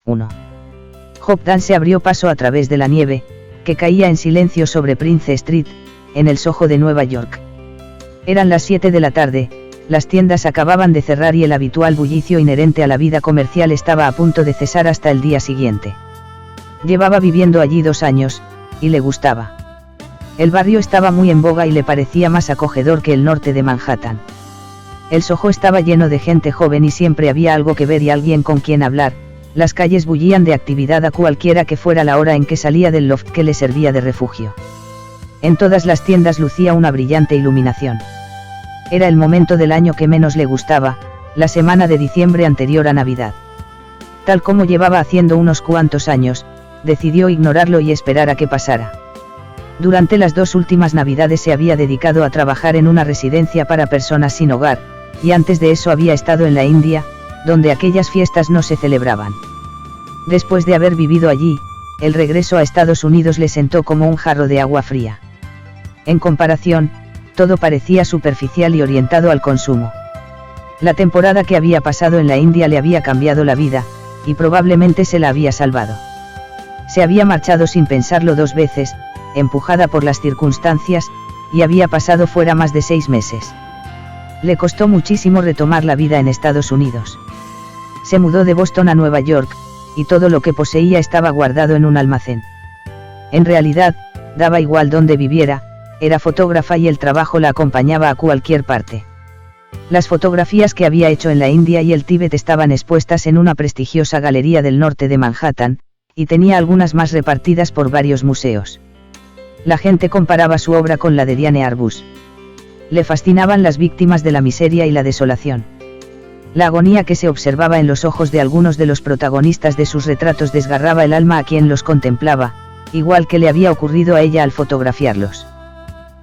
1. Hopdan se abrió paso a través de la nieve, que caía en silencio sobre Prince Street, en el Soho de Nueva York. Eran las 7 de la tarde, las tiendas acababan de cerrar y el habitual bullicio inherente a la vida comercial estaba a punto de cesar hasta el día siguiente. Llevaba viviendo allí 2 años, y le gustaba. El barrio estaba muy en boga y le parecía más acogedor que el norte de Manhattan. El Soho estaba lleno de gente joven y siempre había algo que ver y alguien con quien hablar. Las calles bullían de actividad a cualquiera que fuera la hora en que salía del loft que le servía de refugio. En todas las tiendas lucía una brillante iluminación. Era el momento del año que menos le gustaba, la semana de diciembre anterior a Navidad. Tal como llevaba haciendo unos cuantos años, decidió ignorarlo y esperar a que pasara. Durante las 2 últimas Navidades se había dedicado a trabajar en una residencia para personas sin hogar, y antes de eso había estado en la India, donde aquellas fiestas no se celebraban. Después de haber vivido allí, el regreso a Estados Unidos le sentó como un jarro de agua fría. En comparación, todo parecía superficial y orientado al consumo. La temporada que había pasado en la India le había cambiado la vida, y probablemente se la había salvado. Se había marchado sin pensarlo 2 veces, empujada por las circunstancias, y había pasado fuera más de 6 meses. Le costó muchísimo retomar la vida en Estados Unidos. Se mudó de Boston a Nueva York, y todo lo que poseía estaba guardado en un almacén. En realidad, daba igual dónde viviera, era fotógrafa y el trabajo la acompañaba a cualquier parte. Las fotografías que había hecho en la India y el Tíbet estaban expuestas en una prestigiosa galería del norte de Manhattan, y tenía algunas más repartidas por varios museos. La gente comparaba su obra con la de Diane Arbus. Le fascinaban las víctimas de la miseria y la desolación. La agonía que se observaba en los ojos de algunos de los protagonistas de sus retratos desgarraba el alma a quien los contemplaba, igual que le había ocurrido a ella al fotografiarlos.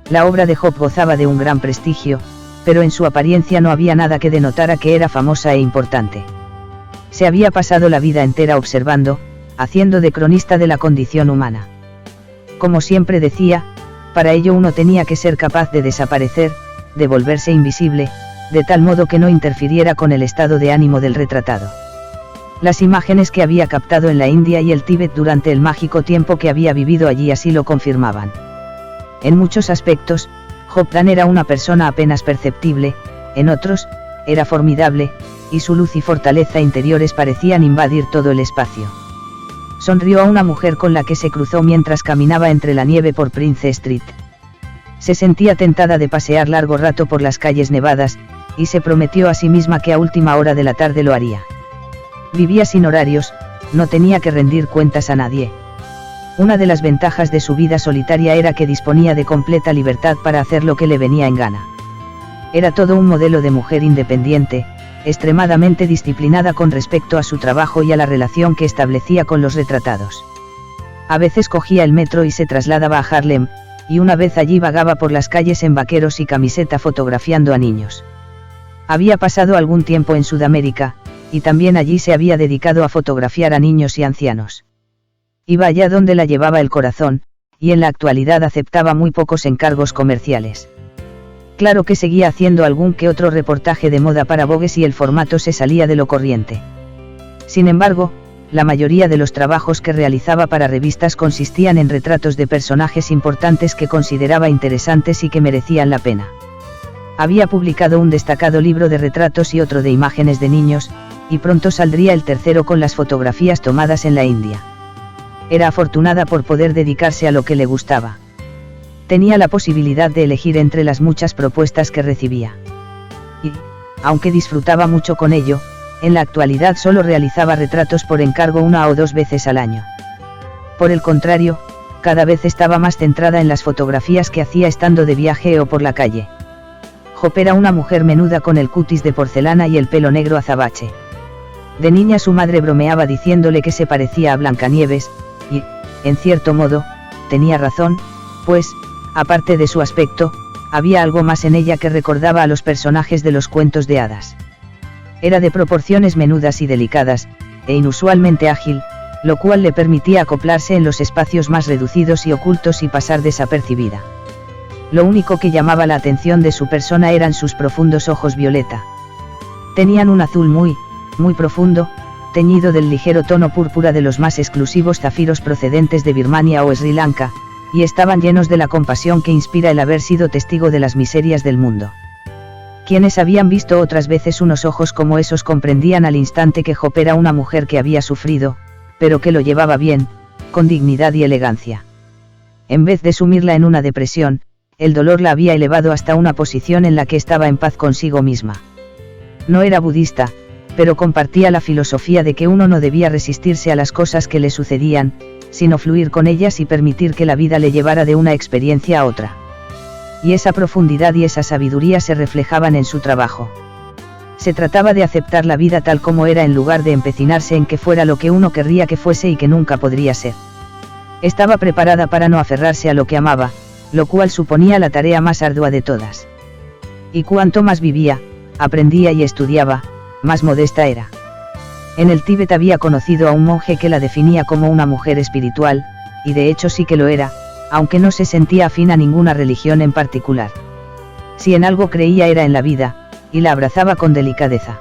La obra de Hope gozaba de un gran prestigio, pero en su apariencia no había nada que denotara que era famosa e importante. Se había pasado la vida entera observando, haciendo de cronista de la condición humana. Como siempre decía, para ello uno tenía que ser capaz de desaparecer, de volverse invisible, de tal modo que no interfiriera con el estado de ánimo del retratado. Las imágenes que había captado en la India y el Tíbet durante el mágico tiempo que había vivido allí así lo confirmaban. En muchos aspectos, Hopdan era una persona apenas perceptible, en otros, era formidable, y su luz y fortaleza interiores parecían invadir todo el espacio. Sonrió a una mujer con la que se cruzó mientras caminaba entre la nieve por Prince Street. Se sentía tentada de pasear largo rato por las calles nevadas, y se prometió a sí misma que a última hora de la tarde lo haría. Vivía sin horarios, no tenía que rendir cuentas a nadie. Una de las ventajas de su vida solitaria era que disponía de completa libertad para hacer lo que le venía en gana. Era todo un modelo de mujer independiente, extremadamente disciplinada con respecto a su trabajo y a la relación que establecía con los retratados. A veces cogía el metro y se trasladaba a Harlem, y una vez allí vagaba por las calles en vaqueros y camiseta fotografiando a niños. Había pasado algún tiempo en Sudamérica, y también allí se había dedicado a fotografiar a niños y ancianos. Iba allá donde la llevaba el corazón, y en la actualidad aceptaba muy pocos encargos comerciales. Claro que seguía haciendo algún que otro reportaje de moda para Vogue si el formato se salía de lo corriente. Sin embargo, la mayoría de los trabajos que realizaba para revistas consistían en retratos de personajes importantes que consideraba interesantes y que merecían la pena. Había publicado un destacado libro de retratos y otro de imágenes de niños, y pronto saldría el tercero con las fotografías tomadas en la India. Era afortunada por poder dedicarse a lo que le gustaba. Tenía la posibilidad de elegir entre las muchas propuestas que recibía. Y, aunque disfrutaba mucho con ello, en la actualidad solo realizaba retratos por encargo 1 o 2 veces al año. Por el contrario, cada vez estaba más centrada en las fotografías que hacía estando de viaje o por la calle. Hope era una mujer menuda con el cutis de porcelana y el pelo negro azabache. De niña su madre bromeaba diciéndole que se parecía a Blancanieves, y, en cierto modo, tenía razón, pues, aparte de su aspecto, había algo más en ella que recordaba a los personajes de los cuentos de hadas. Era de proporciones menudas y delicadas, e inusualmente ágil, lo cual le permitía acoplarse en los espacios más reducidos y ocultos y pasar desapercibida. Lo único que llamaba la atención de su persona eran sus profundos ojos violeta. Tenían un azul muy profundo, teñido del ligero tono púrpura de los más exclusivos zafiros procedentes de Birmania o Sri Lanka, y estaban llenos de la compasión que inspira el haber sido testigo de las miserias del mundo. Quienes habían visto otras veces unos ojos como esos comprendían al instante que Hope era una mujer que había sufrido, pero que lo llevaba bien, con dignidad y elegancia. En vez de sumirla en una depresión, el dolor la había elevado hasta una posición en la que estaba en paz consigo misma. No era budista, pero compartía la filosofía de que uno no debía resistirse a las cosas que le sucedían, sino fluir con ellas y permitir que la vida le llevara de una experiencia a otra. Y esa profundidad y esa sabiduría se reflejaban en su trabajo. Se trataba de aceptar la vida tal como era en lugar de empecinarse en que fuera lo que uno querría que fuese y que nunca podría ser. Estaba preparada para no aferrarse a lo que amaba, lo cual suponía la tarea más ardua de todas. Y cuanto más vivía, aprendía y estudiaba, más modesta era. En el Tíbet había conocido a un monje que la definía como una mujer espiritual, y de hecho sí que lo era, aunque no se sentía afín a ninguna religión en particular. Si en algo creía era en la vida, y la abrazaba con delicadeza.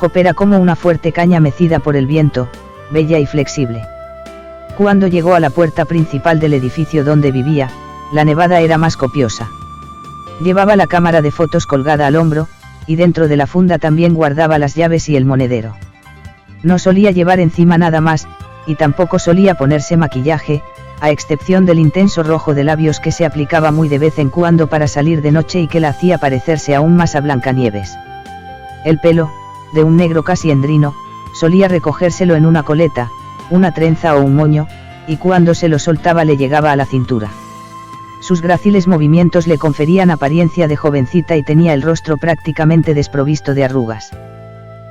Hope era como una fuerte caña mecida por el viento, bella y flexible. Cuando llegó a la puerta principal del edificio donde vivía, la nevada era más copiosa. Llevaba la cámara de fotos colgada al hombro, y dentro de la funda también guardaba las llaves y el monedero. No solía llevar encima nada más, y tampoco solía ponerse maquillaje, a excepción del intenso rojo de labios que se aplicaba muy de vez en cuando para salir de noche y que la hacía parecerse aún más a Blancanieves. El pelo, de un negro casi endrino, solía recogérselo en una coleta, una trenza o un moño, y cuando se lo soltaba le llegaba a la cintura. Sus gráciles movimientos le conferían apariencia de jovencita y tenía el rostro prácticamente desprovisto de arrugas.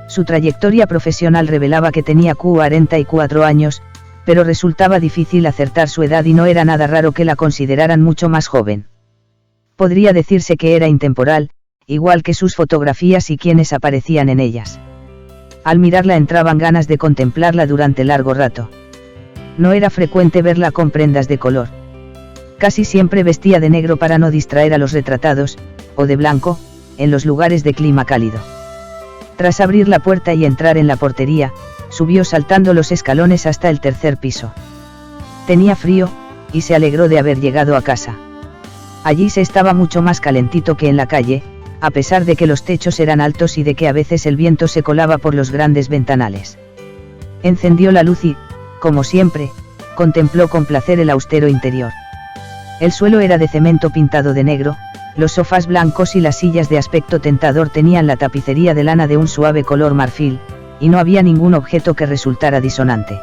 Su trayectoria profesional revelaba que tenía 44 años, pero resultaba difícil acertar su edad y no era nada raro que la consideraran mucho más joven. Podría decirse que era intemporal, igual que sus fotografías y quienes aparecían en ellas. Al mirarla entraban ganas de contemplarla durante largo rato. No era frecuente verla con prendas de color. Casi siempre vestía de negro para no distraer a los retratados, o de blanco, en los lugares de clima cálido. Tras abrir la puerta y entrar en la portería, subió saltando los escalones hasta el tercer piso. Tenía frío, y se alegró de haber llegado a casa. Allí se estaba mucho más calentito que en la calle, a pesar de que los techos eran altos y de que a veces el viento se colaba por los grandes ventanales. Encendió la luz y, como siempre, contempló con placer el austero interior. El suelo era de cemento pintado de negro, los sofás blancos y las sillas de aspecto tentador tenían la tapicería de lana de un suave color marfil, y no había ningún objeto que resultara disonante.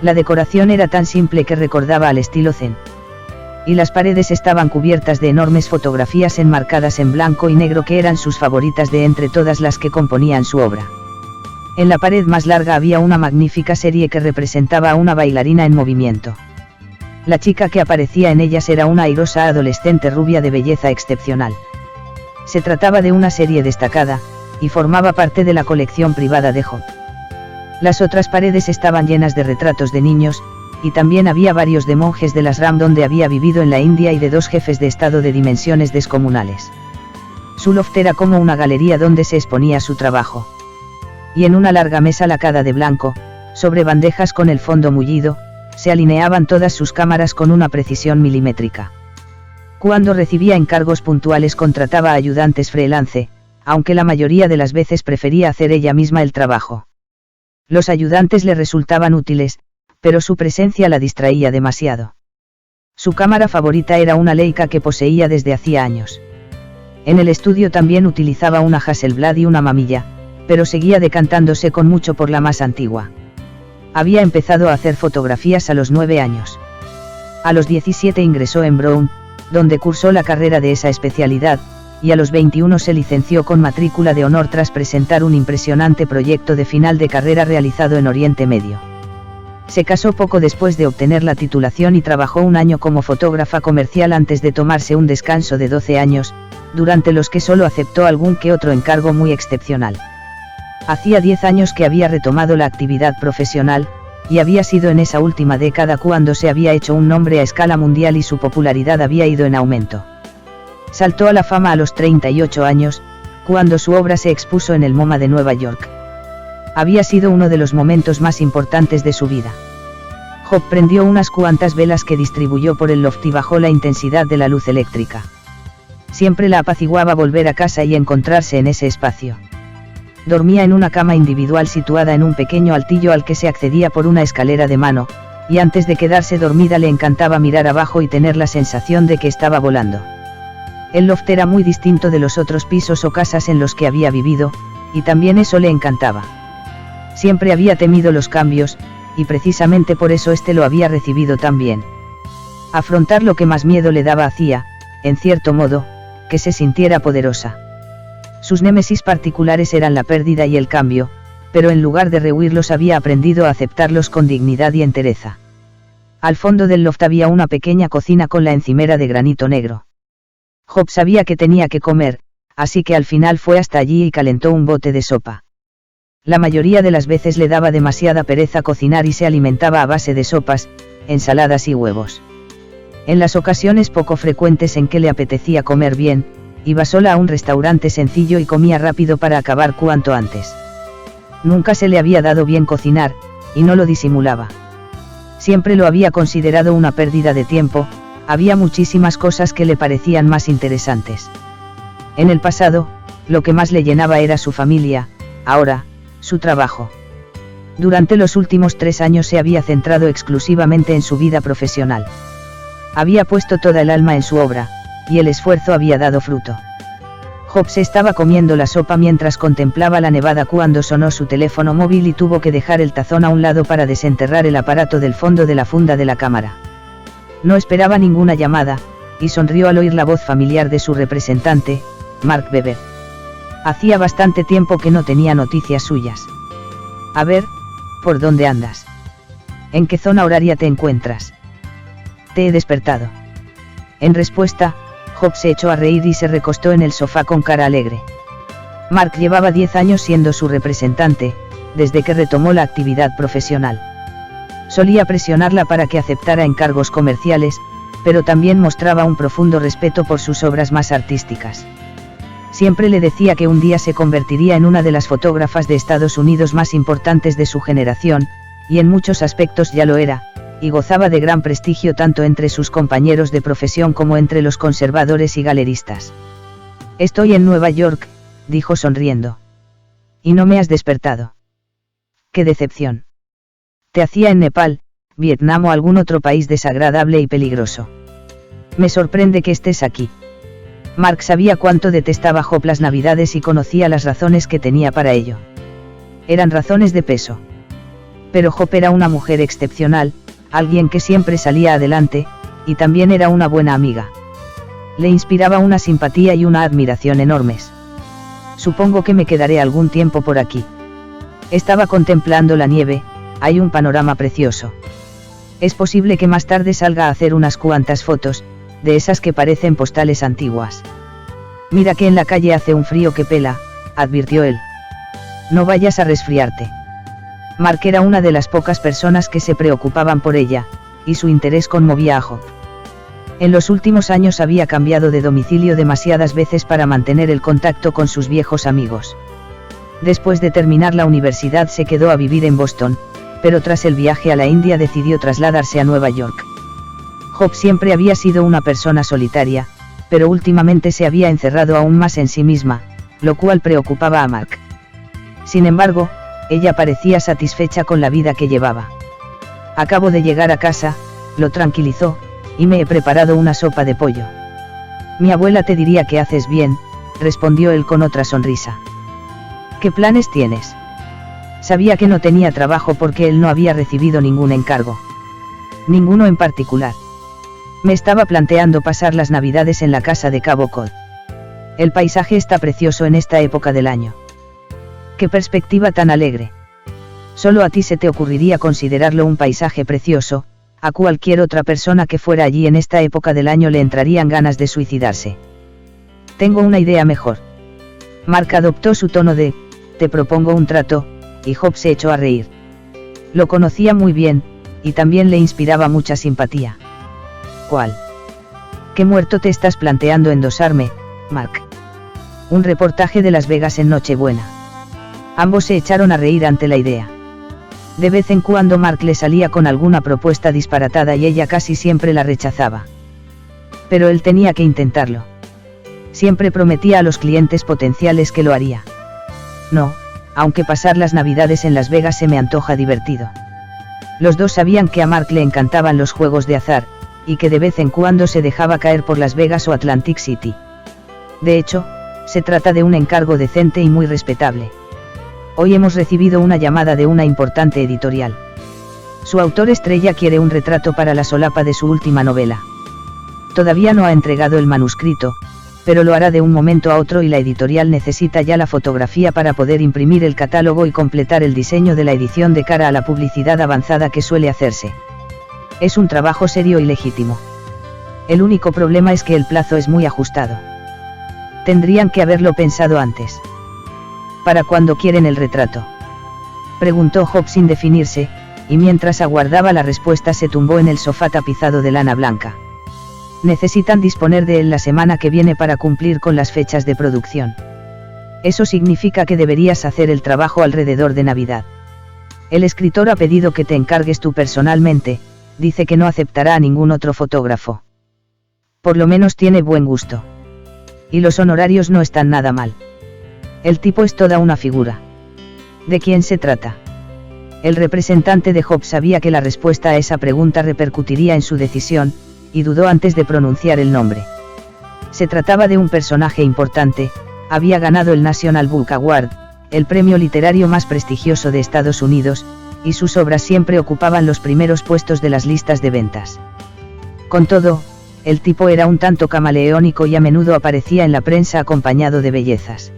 La decoración era tan simple que recordaba al estilo zen. Y las paredes estaban cubiertas de enormes fotografías enmarcadas en blanco y negro que eran sus favoritas de entre todas las que componían su obra. En la pared más larga había una magnífica serie que representaba a una bailarina en movimiento. La chica que aparecía en ellas era una airosa adolescente rubia de belleza excepcional. Se trataba de una serie destacada, y formaba parte de la colección privada de Hope. Las otras paredes estaban llenas de retratos de niños, y también había varios de monjes del ashram donde había vivido en la India y de 2 jefes de estado de dimensiones descomunales. Su loft era como una galería donde se exponía su trabajo. Y en una larga mesa lacada de blanco, sobre bandejas con el fondo mullido, se alineaban todas sus cámaras con una precisión milimétrica. Cuando recibía encargos puntuales contrataba a ayudantes freelance, aunque la mayoría de las veces prefería hacer ella misma el trabajo. Los ayudantes le resultaban útiles, pero su presencia la distraía demasiado. Su cámara favorita era una Leica que poseía desde hacía años. En el estudio también utilizaba una Hasselblad y una Mamilla, pero seguía decantándose con mucho por la más antigua. Había empezado a hacer fotografías a los 9 años. A los 17 ingresó en Brown, donde cursó la carrera de esa especialidad, y a los 21 se licenció con matrícula de honor tras presentar un impresionante proyecto de final de carrera realizado en Oriente Medio. Se casó poco después de obtener la titulación y trabajó un año como fotógrafa comercial antes de tomarse un descanso de 12 años, durante los que solo aceptó algún que otro encargo muy excepcional. Hacía 10 años que había retomado la actividad profesional, y había sido en esa última década cuando se había hecho un nombre a escala mundial y su popularidad había ido en aumento. Saltó a la fama a los 38 años, cuando su obra se expuso en el MoMA de Nueva York. Había sido uno de los momentos más importantes de su vida. Job prendió unas cuantas velas que distribuyó por el loft y bajó la intensidad de la luz eléctrica. Siempre la apaciguaba volver a casa y encontrarse en ese espacio. Dormía en una cama individual situada en un pequeño altillo al que se accedía por una escalera de mano, y antes de quedarse dormida le encantaba mirar abajo y tener la sensación de que estaba volando. El loft era muy distinto de los otros pisos o casas en los que había vivido, y también eso le encantaba. Siempre había temido los cambios, y precisamente por eso este lo había recibido tan bien. Afrontar lo que más miedo le daba hacía, en cierto modo, que se sintiera poderosa. Sus némesis particulares eran la pérdida y el cambio, pero en lugar de rehuirlos había aprendido a aceptarlos con dignidad y entereza. Al fondo del loft había una pequeña cocina con la encimera de granito negro. Job sabía que tenía que comer, así que al final fue hasta allí y calentó un bote de sopa. La mayoría de las veces le daba demasiada pereza cocinar y se alimentaba a base de sopas, ensaladas y huevos. En las ocasiones poco frecuentes en que le apetecía comer bien, iba sola a un restaurante sencillo y comía rápido para acabar cuanto antes. Nunca se le había dado bien cocinar, y no lo disimulaba. Siempre lo había considerado una pérdida de tiempo, había muchísimas cosas que le parecían más interesantes. En el pasado, lo que más le llenaba era su familia, ahora, su trabajo. Durante los últimos 3 años se había centrado exclusivamente en su vida profesional. Había puesto toda el alma en su obra, y el esfuerzo había dado fruto. Job se estaba comiendo la sopa mientras contemplaba la nevada cuando sonó su teléfono móvil y tuvo que dejar el tazón a un lado para desenterrar el aparato del fondo de la funda de la cámara. No esperaba ninguna llamada, y sonrió al oír la voz familiar de su representante, Mark Webber. Hacía bastante tiempo que no tenía noticias suyas. A ver, ¿por dónde andas? ¿En qué zona horaria te encuentras? Te he despertado. En respuesta, Job se echó a reír y se recostó en el sofá con cara alegre. Mark llevaba 10 años siendo su representante, desde que retomó la actividad profesional. Solía presionarla para que aceptara encargos comerciales, pero también mostraba un profundo respeto por sus obras más artísticas. Siempre le decía que un día se convertiría en una de las fotógrafas de Estados Unidos más importantes de su generación, y en muchos aspectos ya lo era, y gozaba de gran prestigio tanto entre sus compañeros de profesión como entre los conservadores y galeristas. Estoy en Nueva York, dijo sonriendo. Y no me has despertado. ¡Qué decepción! Te hacía en Nepal, Vietnam o algún otro país desagradable y peligroso. Me sorprende que estés aquí. Mark sabía cuánto detestaba Job las Navidades y conocía las razones que tenía para ello. Eran razones de peso. Pero Job era una mujer excepcional, alguien que siempre salía adelante, y también era una buena amiga. Le inspiraba una simpatía y una admiración enormes. Supongo que me quedaré algún tiempo por aquí. Estaba contemplando la nieve, hay un panorama precioso. Es posible que más tarde salga a hacer unas cuantas fotos, de esas que parecen postales antiguas. Mira que en la calle hace un frío que pela, advirtió él. No vayas a resfriarte. Mark era una de las pocas personas que se preocupaban por ella, y su interés conmovía a Job. En los últimos años había cambiado de domicilio demasiadas veces para mantener el contacto con sus viejos amigos. Después de terminar la universidad se quedó a vivir en Boston, pero tras el viaje a la India decidió trasladarse a Nueva York. Job siempre había sido una persona solitaria, pero últimamente se había encerrado aún más en sí misma, lo cual preocupaba a Mark. Sin embargo, ella parecía satisfecha con la vida que llevaba. Acabo de llegar a casa, lo tranquilizó, y me he preparado una sopa de pollo. Mi abuela te diría que haces bien, respondió él con otra sonrisa. ¿Qué planes tienes? Sabía que no tenía trabajo porque él no había recibido ningún encargo. Ninguno en particular. Me estaba planteando pasar las Navidades en la casa de Cabo Cod. El paisaje está precioso en esta época del año. ¡Qué perspectiva tan alegre! Solo a ti se te ocurriría considerarlo un paisaje precioso, a cualquier otra persona que fuera allí en esta época del año le entrarían ganas de suicidarse. Tengo una idea mejor. Mark adoptó su tono de, te propongo un trato, y Job se echó a reír. Lo conocía muy bien, y también le inspiraba mucha simpatía. ¿Cuál? ¿Qué muerto te estás planteando endosarme, Mark? Un reportaje de Las Vegas en Nochebuena. Ambos se echaron a reír ante la idea. De vez en cuando Mark le salía con alguna propuesta disparatada y ella casi siempre la rechazaba. Pero él tenía que intentarlo. Siempre prometía a los clientes potenciales que lo haría. No, aunque pasar las Navidades en Las Vegas se me antoja divertido. Los dos sabían que a Mark le encantaban los juegos de azar, y que de vez en cuando se dejaba caer por Las Vegas o Atlantic City. De hecho, se trata de un encargo decente y muy respetable. Hoy hemos recibido una llamada de una importante editorial. Su autor estrella quiere un retrato para la solapa de su última novela. Todavía no ha entregado el manuscrito, pero lo hará de un momento a otro y la editorial necesita ya la fotografía para poder imprimir el catálogo y completar el diseño de la edición de cara a la publicidad avanzada que suele hacerse. Es un trabajo serio y legítimo. El único problema es que el plazo es muy ajustado. Tendrían que haberlo pensado antes. ¿Para cuándo quieren el retrato?, preguntó Job sin definirse, y mientras aguardaba la respuesta se tumbó en el sofá tapizado de lana blanca. Necesitan disponer de él la semana que viene para cumplir con las fechas de producción. Eso significa que deberías hacer el trabajo alrededor de Navidad. El escritor ha pedido que te encargues tú personalmente, dice que no aceptará a ningún otro fotógrafo. Por lo menos tiene buen gusto. Y los honorarios no están nada mal. El tipo es toda una figura. ¿De quién se trata? El representante de Job sabía que la respuesta a esa pregunta repercutiría en su decisión, y dudó antes de pronunciar el nombre. Se trataba de un personaje importante, había ganado el National Book Award, el premio literario más prestigioso de Estados Unidos, y sus obras siempre ocupaban los primeros puestos de las listas de ventas. Con todo, el tipo era un tanto camaleónico y a menudo aparecía en la prensa acompañado de bellezas.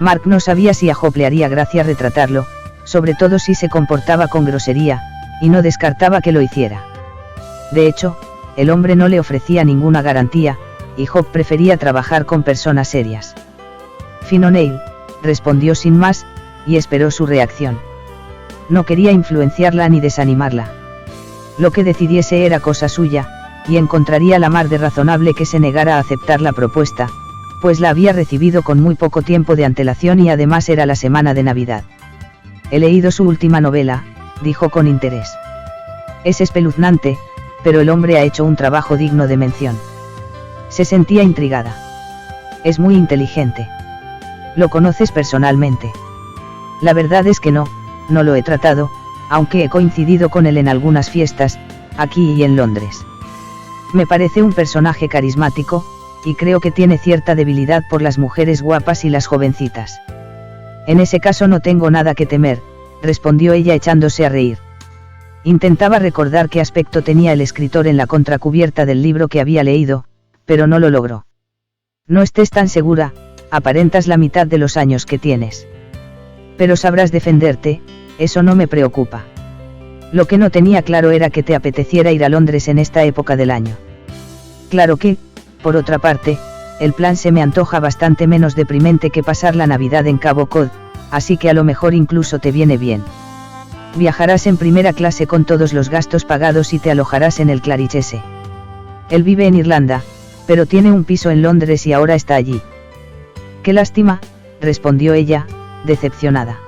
Mark no sabía si a Job le haría gracia retratarlo, sobre todo si se comportaba con grosería, y no descartaba que lo hiciera. De hecho, el hombre no le ofrecía ninguna garantía, y Job prefería trabajar con personas serias. Finn O'Neill, respondió sin más, y esperó su reacción. No quería influenciarla ni desanimarla. Lo que decidiese era cosa suya, y encontraría la mar de razonable que se negara a aceptar la propuesta, pues la había recibido con muy poco tiempo de antelación y además era la semana de Navidad. He leído su última novela, dijo con interés. Es espeluznante, pero el hombre ha hecho un trabajo digno de mención. Se sentía intrigada. Es muy inteligente. ¿Lo conoces personalmente? La verdad es que no lo he tratado, aunque he coincidido con él en algunas fiestas, aquí y en Londres. Me parece un personaje carismático, y creo que tiene cierta debilidad por las mujeres guapas y las jovencitas. En ese caso no tengo nada que temer, respondió ella echándose a reír. Intentaba recordar qué aspecto tenía el escritor en la contracubierta del libro que había leído, pero no lo logró. No estés tan segura, aparentas la mitad de los años que tienes. Pero sabrás defenderte, eso no me preocupa. Lo que no tenía claro era que te apeteciera ir a Londres en esta época del año. Claro que, por otra parte, el plan se me antoja bastante menos deprimente que pasar la Navidad en Cabo Cod, así que a lo mejor incluso te viene bien. Viajarás en primera clase con todos los gastos pagados y te alojarás en el Claridge's. Él vive en Irlanda, pero tiene un piso en Londres y ahora está allí. Qué lástima, respondió ella, decepcionada.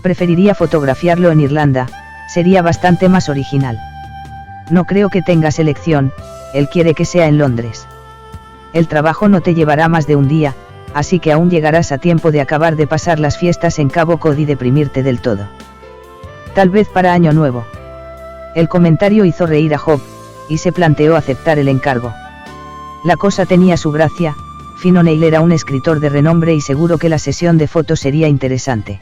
Preferiría fotografiarlo en Irlanda, sería bastante más original. No creo que tengas elección, él quiere que sea en Londres. El trabajo no te llevará más de un día, así que aún llegarás a tiempo de acabar de pasar las fiestas en Cabo Cod y deprimirte del todo. Tal vez para Año Nuevo. El comentario hizo reír a Job, y se planteó aceptar el encargo. La cosa tenía su gracia, Finn O'Neill era un escritor de renombre y seguro que la sesión de fotos sería interesante.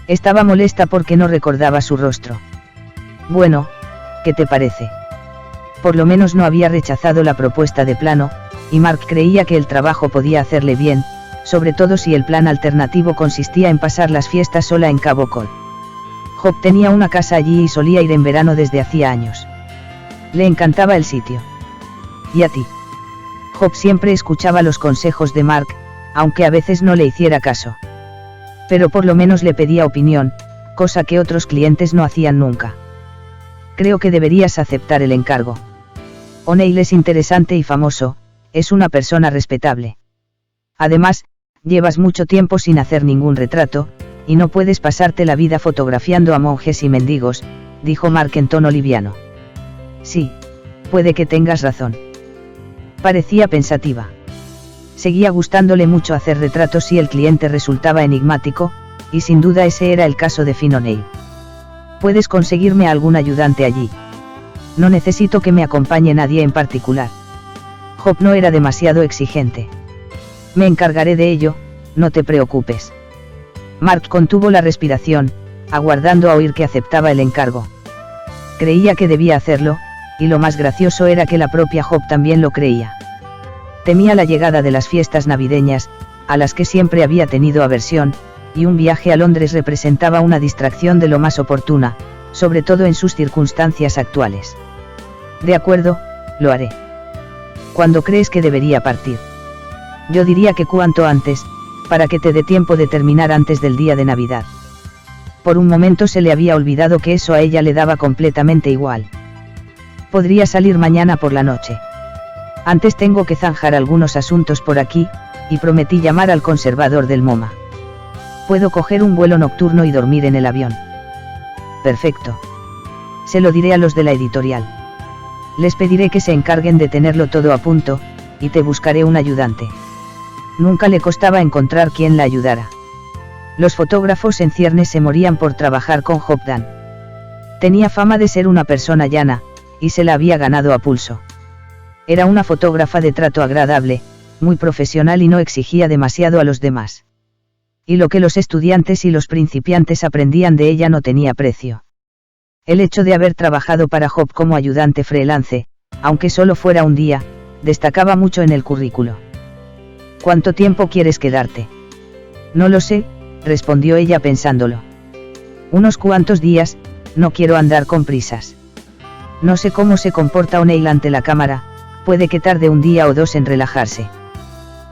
Estaba molesta porque no recordaba su rostro. Bueno, ¿qué te parece? Por lo menos no había rechazado la propuesta de plano, y Mark creía que el trabajo podía hacerle bien, sobre todo si el plan alternativo consistía en pasar las fiestas sola en Cabo Cod. Job tenía una casa allí y solía ir en verano desde hacía años. Le encantaba el sitio. ¿Y a ti? Job siempre escuchaba los consejos de Mark, aunque a veces no le hiciera caso. Pero por lo menos le pedía opinión, cosa que otros clientes no hacían nunca. Creo que deberías aceptar el encargo. O'Neill es interesante y famoso, es una persona respetable. Además, llevas mucho tiempo sin hacer ningún retrato, y no puedes pasarte la vida fotografiando a monjes y mendigos, dijo Mark en tono liviano. Sí, puede que tengas razón. Parecía pensativa. Seguía gustándole mucho hacer retratos si el cliente resultaba enigmático, y sin duda ese era el caso de Finn O'Neill. ¿Puedes conseguirme algún ayudante allí? No necesito que me acompañe nadie en particular. Job no era demasiado exigente. Me encargaré de ello, no te preocupes. Mark contuvo la respiración, aguardando a oír que aceptaba el encargo. Creía que debía hacerlo, y lo más gracioso era que la propia Job también lo creía. Temía la llegada de las fiestas navideñas, a las que siempre había tenido aversión, y un viaje a Londres representaba una distracción de lo más oportuna, sobre todo en sus circunstancias actuales. De acuerdo, lo haré. ¿Cuándo crees que debería partir? Yo diría que cuanto antes, para que te dé tiempo de terminar antes del día de Navidad. Por un momento se le había olvidado que eso a ella le daba completamente igual. Podría salir mañana por la noche. Antes tengo que zanjar algunos asuntos por aquí, y prometí llamar al conservador del MoMA. Puedo coger un vuelo nocturno y dormir en el avión. Perfecto. Se lo diré a los de la editorial. Les pediré que se encarguen de tenerlo todo a punto, y te buscaré un ayudante. Nunca le costaba encontrar quien la ayudara. Los fotógrafos en ciernes se morían por trabajar con Job Dan. Tenía fama de ser una persona llana, y se la había ganado a pulso. Era una fotógrafa de trato agradable, muy profesional y no exigía demasiado a los demás. Y lo que los estudiantes y los principiantes aprendían de ella no tenía precio. El hecho de haber trabajado para Job como ayudante freelance, aunque solo fuera un día, destacaba mucho en el currículo. ¿Cuánto tiempo quieres quedarte? No lo sé, respondió ella pensándolo. Unos cuantos días, no quiero andar con prisas. No sé cómo se comporta O'Neill ante la cámara, puede que tarde un día o dos en relajarse.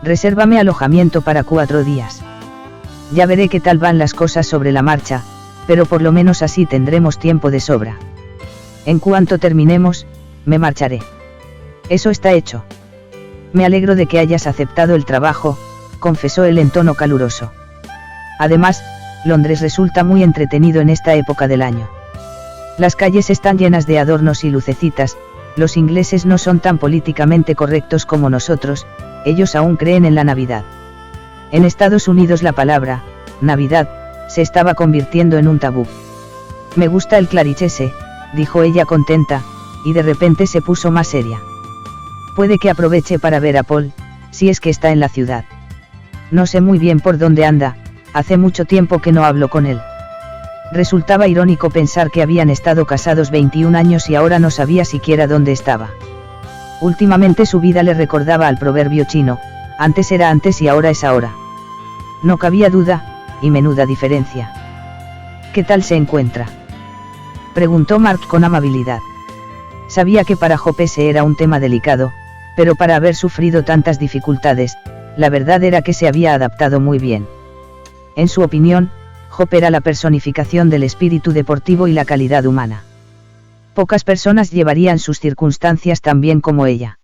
Resérvame alojamiento para 4 días. Ya veré qué tal van las cosas sobre la marcha, pero por lo menos así tendremos tiempo de sobra. En cuanto terminemos, me marcharé. Eso está hecho. Me alegro de que hayas aceptado el trabajo, confesó él en tono caluroso. Además, Londres resulta muy entretenido en esta época del año. Las calles están llenas de adornos y lucecitas, los ingleses no son tan políticamente correctos como nosotros, ellos aún creen en la Navidad. En Estados Unidos la palabra, Navidad, se estaba convirtiendo en un tabú. Me gusta el clarichese, dijo ella contenta, y de repente se puso más seria. Puede que aproveche para ver a Paul, si es que está en la ciudad. No sé muy bien por dónde anda, hace mucho tiempo que no hablo con él. Resultaba irónico pensar que habían estado casados 21 años y ahora no sabía siquiera dónde estaba. Últimamente su vida le recordaba al proverbio chino, antes era antes y ahora es ahora. No cabía duda, y menuda diferencia. ¿Qué tal se encuentra?, preguntó Mark con amabilidad. Sabía que para Job ese era un tema delicado, pero para haber sufrido tantas dificultades, la verdad era que se había adaptado muy bien. En su opinión, Job era la personificación del espíritu deportivo y la calidad humana. Pocas personas llevarían sus circunstancias tan bien como ella.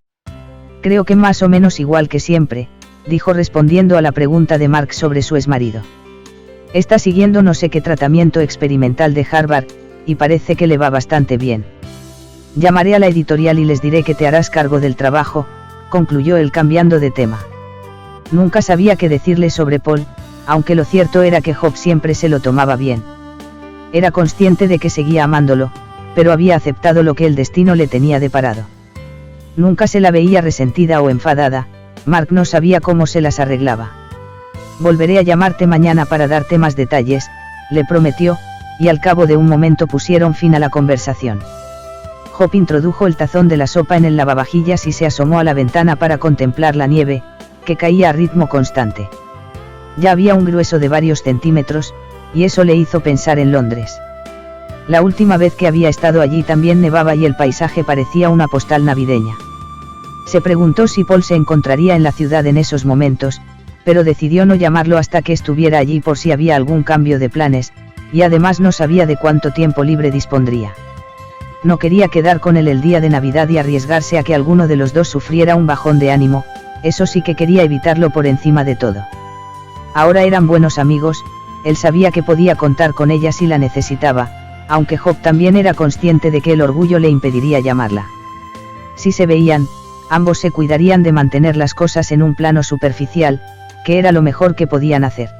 Creo que más o menos igual que siempre, dijo respondiendo a la pregunta de Mark sobre su exmarido. Está siguiendo no sé qué tratamiento experimental de Harvard, y parece que le va bastante bien. Llamaré a la editorial y les diré que te harás cargo del trabajo, concluyó él cambiando de tema. Nunca sabía qué decirle sobre Paul, aunque lo cierto era que Job siempre se lo tomaba bien. Era consciente de que seguía amándolo, pero había aceptado lo que el destino le tenía deparado. Nunca se la veía resentida o enfadada, Mark no sabía cómo se las arreglaba. Volveré a llamarte mañana para darte más detalles, le prometió, y al cabo de un momento pusieron fin a la conversación. Job introdujo el tazón de la sopa en el lavavajillas y se asomó a la ventana para contemplar la nieve, que caía a ritmo constante. Ya había un grueso de varios centímetros, y eso le hizo pensar en Londres. La última vez que había estado allí también nevaba y el paisaje parecía una postal navideña. Se preguntó si Paul se encontraría en la ciudad en esos momentos, pero decidió no llamarlo hasta que estuviera allí por si había algún cambio de planes, y además no sabía de cuánto tiempo libre dispondría. No quería quedar con él el día de Navidad y arriesgarse a que alguno de los dos sufriera un bajón de ánimo, eso sí que quería evitarlo por encima de todo. Ahora eran buenos amigos, él sabía que podía contar con ella si la necesitaba, aunque Job también era consciente de que el orgullo le impediría llamarla. Si se veían, ambos se cuidarían de mantener las cosas en un plano superficial, que era lo mejor que podían hacer.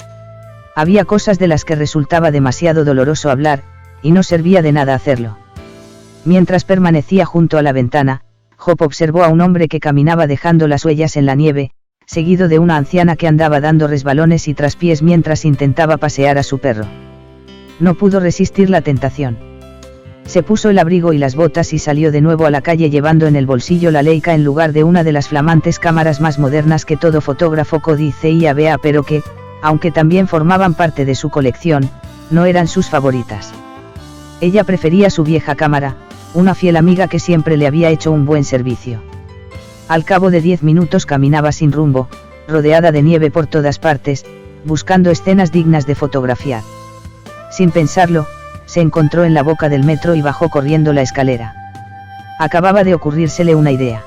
Había cosas de las que resultaba demasiado doloroso hablar, y no servía de nada hacerlo. Mientras permanecía junto a la ventana, Job observó a un hombre que caminaba dejando las huellas en la nieve, seguido de una anciana que andaba dando resbalones y traspiés mientras intentaba pasear a su perro. No pudo resistir la tentación. Se puso el abrigo y las botas y salió de nuevo a la calle llevando en el bolsillo la Leica en lugar de una de las flamantes cámaras más modernas que todo fotógrafo codicía vea, pero que, aunque también formaban parte de su colección, no eran sus favoritas. Ella prefería su vieja cámara, una fiel amiga que siempre le había hecho un buen servicio. Al cabo de 10 minutos caminaba sin rumbo, rodeada de nieve por todas partes, buscando escenas dignas de fotografiar. Sin pensarlo, se encontró en la boca del metro y bajó corriendo la escalera. Acababa de ocurrírsele una idea.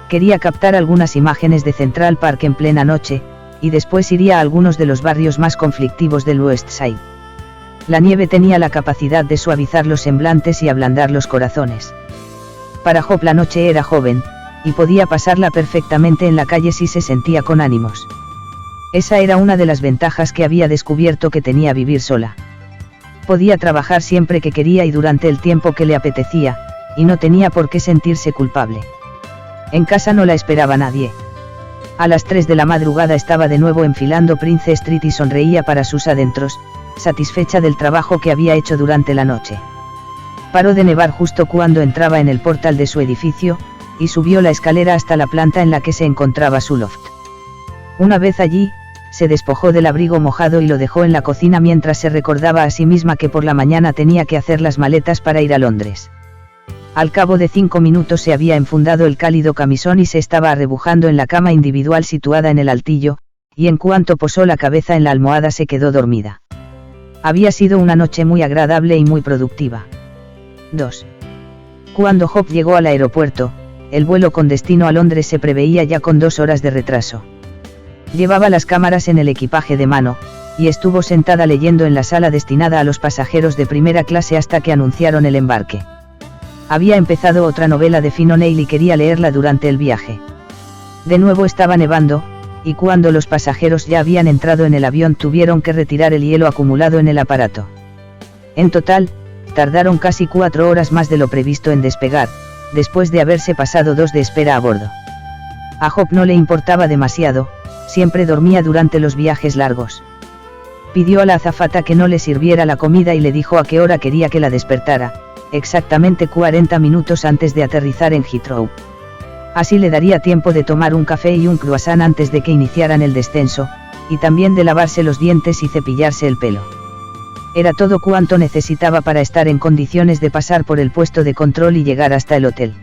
Quería captar algunas imágenes de Central Park en plena noche, y después iría a algunos de los barrios más conflictivos del West Side. La nieve tenía la capacidad de suavizar los semblantes y ablandar los corazones. Para Job la noche era joven, y podía pasarla perfectamente en la calle si se sentía con ánimos. Esa era una de las ventajas que había descubierto que tenía vivir sola. Podía trabajar siempre que quería y durante el tiempo que le apetecía, y no tenía por qué sentirse culpable. En casa no la esperaba nadie. A las 3 de la madrugada estaba de nuevo enfilando Prince Street y sonreía para sus adentros, satisfecha del trabajo que había hecho durante la noche. Paró de nevar justo cuando entraba en el portal de su edificio, y subió la escalera hasta la planta en la que se encontraba su loft. Una vez allí, se despojó del abrigo mojado y lo dejó en la cocina mientras se recordaba a sí misma que por la mañana tenía que hacer las maletas para ir a Londres. Al cabo de 5 minutos se había enfundado el cálido camisón y se estaba arrebujando en la cama individual situada en el altillo, y en cuanto posó la cabeza en la almohada se quedó dormida. Había sido una noche muy agradable y muy productiva. 2. Cuando Job llegó al aeropuerto, el vuelo con destino a Londres se preveía ya con 2 horas de retraso. Llevaba las cámaras en el equipaje de mano, y estuvo sentada leyendo en la sala destinada a los pasajeros de primera clase hasta que anunciaron el embarque. Había empezado otra novela de Finn O'Neill y quería leerla durante el viaje. De nuevo estaba nevando, y cuando los pasajeros ya habían entrado en el avión tuvieron que retirar el hielo acumulado en el aparato. En total, tardaron casi 4 horas más de lo previsto en despegar, después de haberse pasado 2 de espera a bordo. A Job no le importaba demasiado, siempre dormía durante los viajes largos. Pidió a la azafata que no le sirviera la comida y le dijo a qué hora quería que la despertara, exactamente 40 minutos antes de aterrizar en Heathrow. Así le daría tiempo de tomar un café y un croissant antes de que iniciaran el descenso, y también de lavarse los dientes y cepillarse el pelo. Era todo cuanto necesitaba para estar en condiciones de pasar por el puesto de control y llegar hasta el hotel.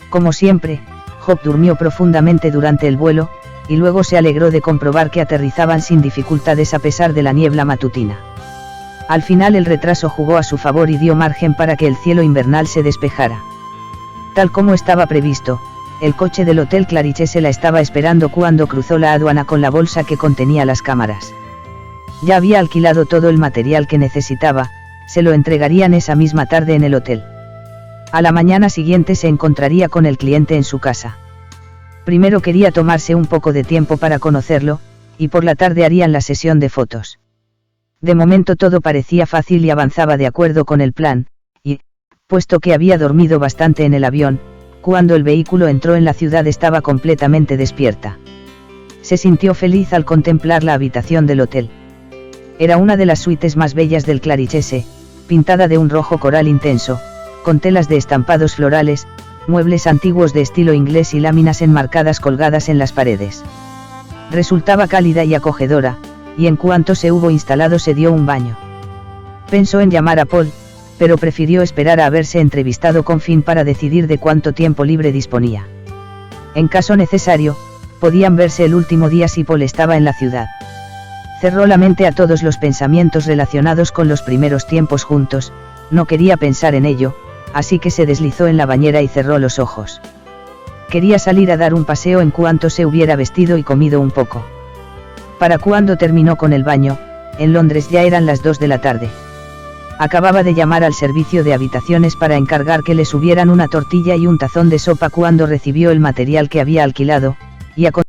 Como siempre, Job durmió profundamente durante el vuelo, y luego se alegró de comprobar que aterrizaban sin dificultades a pesar de la niebla matutina. Al final el retraso jugó a su favor y dio margen para que el cielo invernal se despejara. Tal como estaba previsto, el coche del Hotel Claridge's la estaba esperando cuando cruzó la aduana con la bolsa que contenía las cámaras. Ya había alquilado todo el material que necesitaba, se lo entregarían esa misma tarde en el hotel. A la mañana siguiente se encontraría con el cliente en su casa. Primero quería tomarse un poco de tiempo para conocerlo, y por la tarde harían la sesión de fotos. De momento todo parecía fácil y avanzaba de acuerdo con el plan, y, puesto que había dormido bastante en el avión, cuando el vehículo entró en la ciudad estaba completamente despierta. Se sintió feliz al contemplar la habitación del hotel. Era una de las suites más bellas del Claridge's, pintada de un rojo coral intenso, con telas de estampados florales, muebles antiguos de estilo inglés y láminas enmarcadas colgadas en las paredes. Resultaba cálida y acogedora, y en cuanto se hubo instalado se dio un baño. Pensó en llamar a Paul, pero prefirió esperar a haberse entrevistado con Finn para decidir de cuánto tiempo libre disponía. En caso necesario, podían verse el último día si Paul estaba en la ciudad. Cerró la mente a todos los pensamientos relacionados con los primeros tiempos juntos, no quería pensar en ello, así que se deslizó en la bañera y cerró los ojos. Quería salir a dar un paseo en cuanto se hubiera vestido y comido un poco. Para cuando terminó con el baño, en Londres ya eran las 2 de la tarde. Acababa de llamar al servicio de habitaciones para encargar que le subieran una tortilla y un tazón de sopa cuando recibió el material que había alquilado, y a